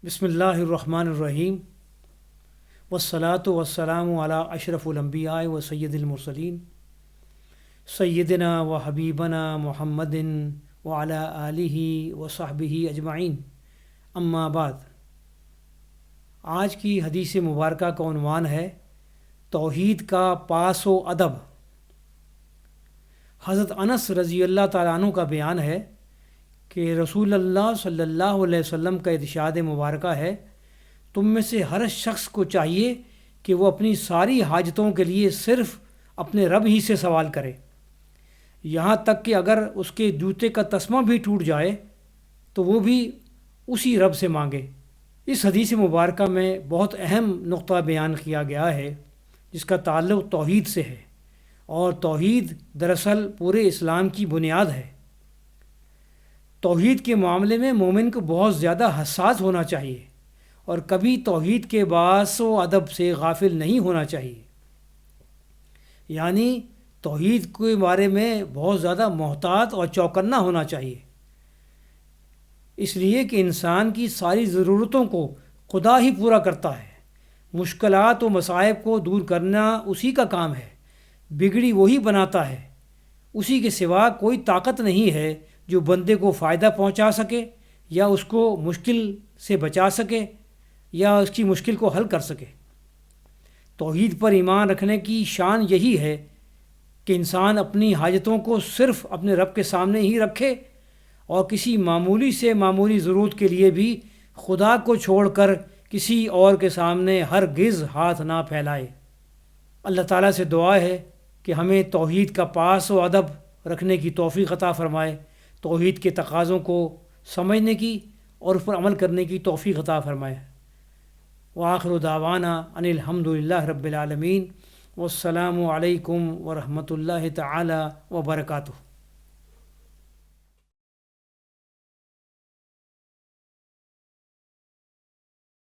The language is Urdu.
بسم اللہ الرحمن الرحیم والصلاة والسلام علی اشرف الانبیاء و سید المرسلین سیدنا و حبیبنا محمد وعلی آلہ و صحبہ اجمعین، اما بعد۔ آج کی حدیث مبارکہ کا عنوان ہے توحید کا پاس و ادب۔ حضرت انس رضی اللہ تعالیٰ عنہ کا بیان ہے کہ رسول اللہ صلی اللہ علیہ وسلم کا ارشاد مبارکہ ہے، تم میں سے ہر شخص کو چاہیے کہ وہ اپنی ساری حاجتوں کے لیے صرف اپنے رب ہی سے سوال کرے، یہاں تک کہ اگر اس کے جوتے کا تسمہ بھی ٹوٹ جائے تو وہ بھی اسی رب سے مانگے۔ اس حدیث مبارکہ میں بہت اہم نقطہ بیان کیا گیا ہے جس کا تعلق توحید سے ہے، اور توحید دراصل پورے اسلام کی بنیاد ہے۔ توحید کے معاملے میں مومن کو بہت زیادہ حساس ہونا چاہیے اور کبھی توحید کے باعث و ادب سے غافل نہیں ہونا چاہیے، یعنی توحید کے بارے میں بہت زیادہ محتاط اور چوکنا ہونا چاہیے، اس لیے کہ انسان کی ساری ضرورتوں کو خدا ہی پورا کرتا ہے۔ مشکلات و مصائب کو دور کرنا اسی کا کام ہے، بگڑی وہی بناتا ہے، اسی کے سوا کوئی طاقت نہیں ہے جو بندے کو فائدہ پہنچا سکے یا اس کو مشکل سے بچا سکے یا اس کی مشکل کو حل کر سکے۔ توحید پر ایمان رکھنے کی شان یہی ہے کہ انسان اپنی حاجتوں کو صرف اپنے رب کے سامنے ہی رکھے اور کسی معمولی سے معمولی ضرورت کے لیے بھی خدا کو چھوڑ کر کسی اور کے سامنے ہرگز ہاتھ نہ پھیلائے۔ اللہ تعالیٰ سے دعا ہے کہ ہمیں توحید کا پاس و ادب رکھنے کی توفیق عطا فرمائے، توحید کے تقاضوں کو سمجھنے کی اور اس پر عمل کرنے کی توفیق عطا فرمائے۔ وآخر دعوانا ان الحمد للہ رب العالمین، والسلام علیکم ورحمۃ اللہ تعالی وبرکاتہ۔